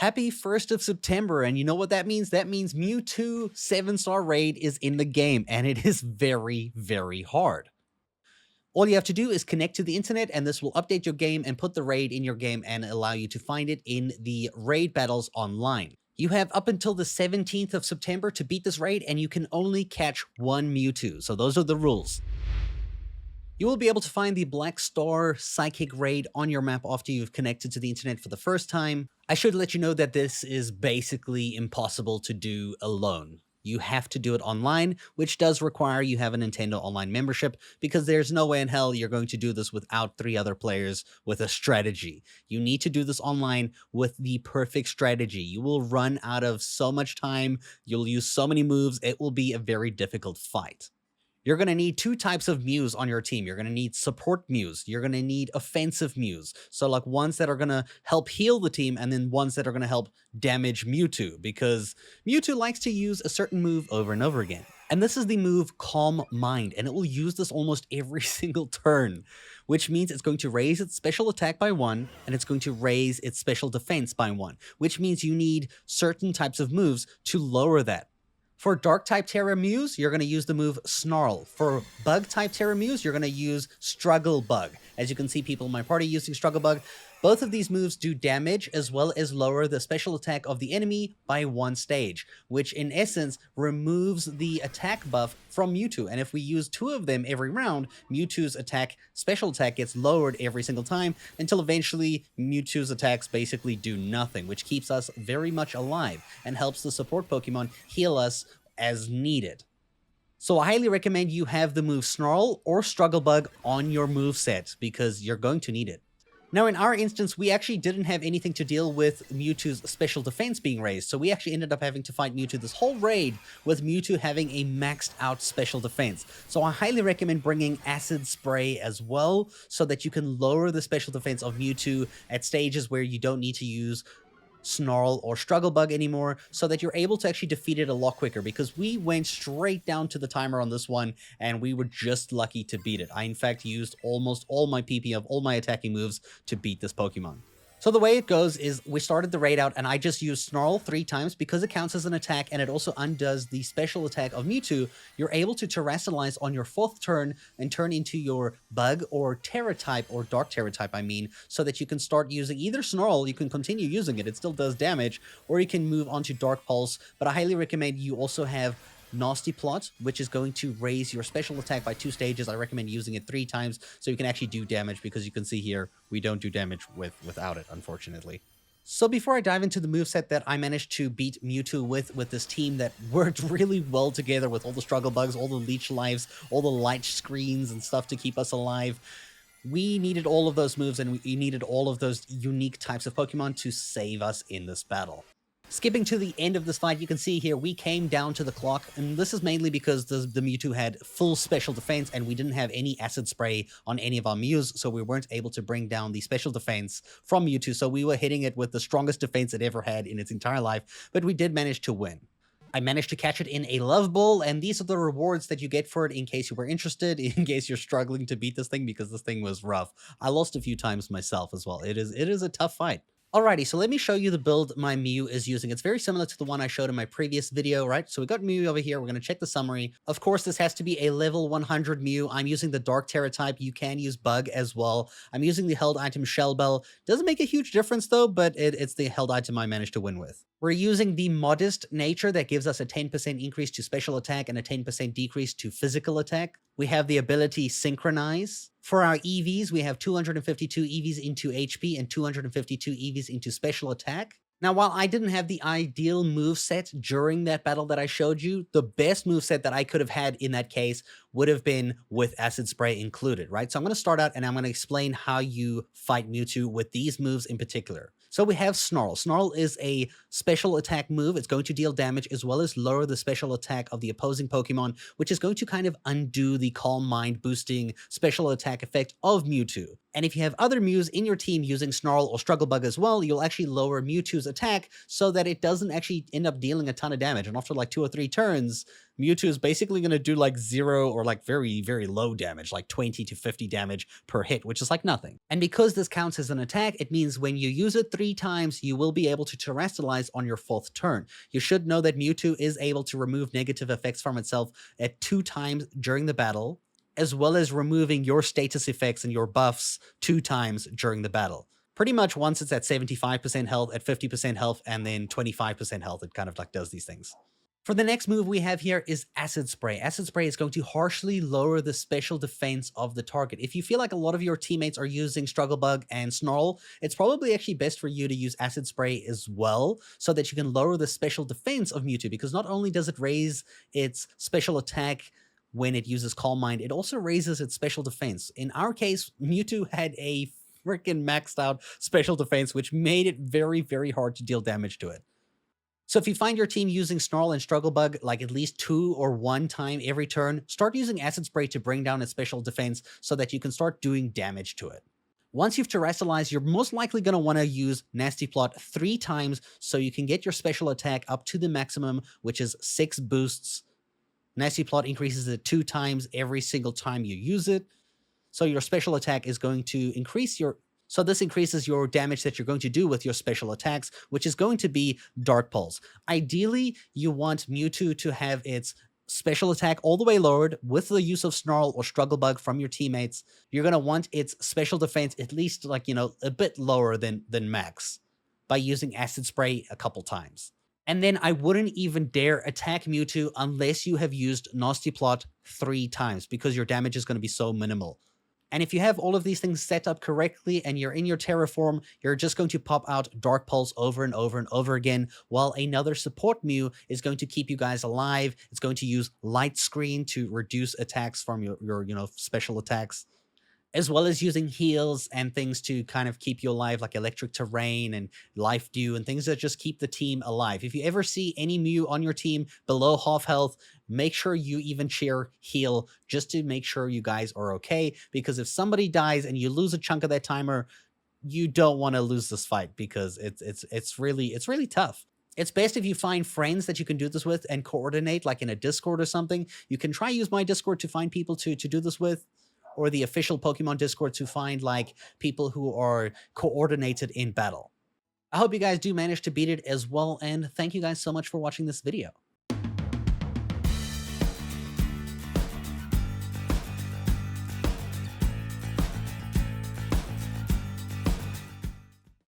Happy 1st of September, and you know what that means? That means Mewtwo 7-star raid is in the game, and it is very, very hard. All you have to do is connect to the internet, and this will update your game and put the raid in your game and allow you to find it in the raid battles online. You have up until the 17th of September to beat this raid, and you can only catch one Mewtwo, so those are the rules. You will be able to find the Black Star Psychic Raid on your map after you've connected to the internet for the first time. I should let you know that this is basically impossible to do alone. You have to do it online, which does require you have a Nintendo Online membership, because there's no way in hell you're going to do this without 3 other players with a strategy. You need to do this online with the perfect strategy. You will run out of so much time, you'll use so many moves, it will be a very difficult fight. You're going to need 2 types of Mews on your team. You're going to need support Mews. You're going to need offensive Mews. So like ones that are going to help heal the team, and then ones that are going to help damage Mewtwo, because Mewtwo likes to use a certain move over and over again. And this is the move Calm Mind, and it will use this almost every single turn, which means it's going to raise its special attack by 1, and it's going to raise its special defense by 1, which means you need certain types of moves to lower that. For Dark-type Tera Mews, you're going to use the move Snarl. For Bug-type Tera Mews, you're going to use Struggle Bug. As you can see people in my party using Struggle Bug. Both of these moves do damage as well as lower the special attack of the enemy by 1 stage, which in essence removes the attack buff from Mewtwo. And if we use 2 of them every round, Mewtwo's special attack gets lowered every single time until eventually Mewtwo's attacks basically do nothing, which keeps us very much alive and helps the support Pokemon heal us as needed. So I highly recommend you have the move Snarl or Struggle Bug on your moveset, because you're going to need it. Now, in our instance, we actually didn't have anything to deal with Mewtwo's special defense being raised, so we actually ended up having to fight Mewtwo this whole raid with Mewtwo having a maxed out special defense. So I highly recommend bringing Acid Spray as well, so that you can lower the special defense of Mewtwo at stages where you don't need to use Snarl or Struggle Bug anymore, so that you're able to actually defeat it a lot quicker, because we went straight down to the timer on this one and we were just lucky to beat it. I in fact used almost all my PP of all my attacking moves to beat this Pokemon. So the way it goes is we started the raid out and I just used Snarl 3 times because it counts as an attack and it also undoes the special attack of Mewtwo. You're able to Terrasilize on your 4th turn and turn into your Bug or Tera type, or Dark Tera type I mean, so that you can start using either Snarl, you can continue using it, it still does damage, or you can move on to Dark Pulse, but I highly recommend you also have Nasty Plot, which is going to raise your special attack by 2 stages. I recommend using it 3 times so you can actually do damage, because you can see here we don't do damage without it, unfortunately. So before I dive into the moveset that I managed to beat Mewtwo with this team that worked really well together with all the Struggle Bugs, all the Leech Lives, all the light screens and stuff to keep us alive, we needed all of those moves and we needed all of those unique types of Pokemon to save us in this battle. Skipping to the end of this fight, you can see here we came down to the clock, and this is mainly because the Mewtwo had full special defense and we didn't have any Acid Spray on any of our Mews, so we weren't able to bring down the special defense from Mewtwo, so we were hitting it with the strongest defense it ever had in its entire life, but we did manage to win. I managed to catch it in a Love Ball, and these are the rewards that you get for it in case you were interested, in case you're struggling to beat this thing, because this thing was rough. I lost a few times myself as well. It is a tough fight. Alrighty, so let me show you the build my Mew is using. It's very similar to the one I showed in my previous video, right? So we got Mew over here. We're going to check the summary. Of course, this has to be a level 100 Mew. I'm using the Dark Tera type. You can use Bug as well. I'm using the held item Shell Bell. Doesn't make a huge difference though, but it's the held item I managed to win with. We're using the Modest Nature that gives us a 10% increase to special attack and a 10% decrease to physical attack. We have the ability Synchronize. For our EVs, we have 252 EVs into HP and 252 EVs into special attack. Now, while I didn't have the ideal moveset during that battle that I showed you, the best moveset that I could have had in that case would have been with Acid Spray included, right? So I'm going to start out and I'm going to explain how you fight Mewtwo with these moves in particular. So we have Snarl. Snarl is a special attack move. It's going to deal damage as well as lower the special attack of the opposing Pokemon, which is going to kind of undo the Calm Mind boosting special attack effect of Mewtwo. And if you have other Mews in your team using Snarl or Struggle Bug as well, you'll actually lower Mewtwo's attack so that it doesn't actually end up dealing a ton of damage. And after like 2 or 3 turns, Mewtwo is basically going to do like 0 or like very, very low damage, like 20 to 50 damage per hit, which is like nothing. And because this counts as an attack, it means when you use it 3 times, you will be able to terrestrialize on your 4th turn. You should know that Mewtwo is able to remove negative effects from itself at 2 times during the battle, as well as removing your status effects and your buffs 2 times during the battle. Pretty much once it's at 75% health, at 50% health, and then 25% health, it kind of like does these things. For the next move we have here is Acid Spray. Acid Spray is going to harshly lower the special defense of the target. If you feel like a lot of your teammates are using Struggle Bug and Snarl, it's probably actually best for you to use Acid Spray as well, so that you can lower the special defense of Mewtwo, because not only does it raise its special attack when it uses Calm Mind, it also raises its special defense. In our case, Mewtwo had a freaking maxed out special defense, which made it very, very hard to deal damage to it. So if you find your team using Snarl and Struggle Bug like at least 2 or 1 time every turn, start using Acid Spray to bring down its special defense so that you can start doing damage to it. Once you've terrestrialized, you're most likely going to want to use Nasty Plot 3 times so you can get your special attack up to the maximum, which is 6 boosts. Nasty Plot increases it 2 times every single time you use it. So your special attack is going to increase your... So this increases your damage that you're going to do with your special attacks, which is going to be Dark Pulse. Ideally, you want Mewtwo to have its special attack all the way lowered with the use of Snarl or Struggle Bug from your teammates. You're going to want its special defense at least like, a bit lower than max by using Acid Spray a couple times. And then I wouldn't even dare attack Mewtwo unless you have used Nasty Plot 3 times, because your damage is going to be so minimal. And if you have all of these things set up correctly and you're in your Tera form, you're just going to pop out Dark Pulse over and over and over again, while another support Mew is going to keep you guys alive. It's going to use Light Screen to reduce attacks from your special attacks, as well as using heals and things to kind of keep you alive, like Electric Terrain and Life Dew and things that just keep the team alive. If you ever see any Mew on your team below half health, make sure you even share heal just to make sure you guys are okay, because if somebody dies and you lose a chunk of that timer, you don't want to lose this fight, because it's really tough. It's best if you find friends that you can do this with and coordinate, like in a Discord or something. You can try use my Discord to find people to do this with, or the official Pokemon Discord to find like people who are coordinated in battle. I hope you guys do manage to beat it as well, and thank you guys so much for watching this video.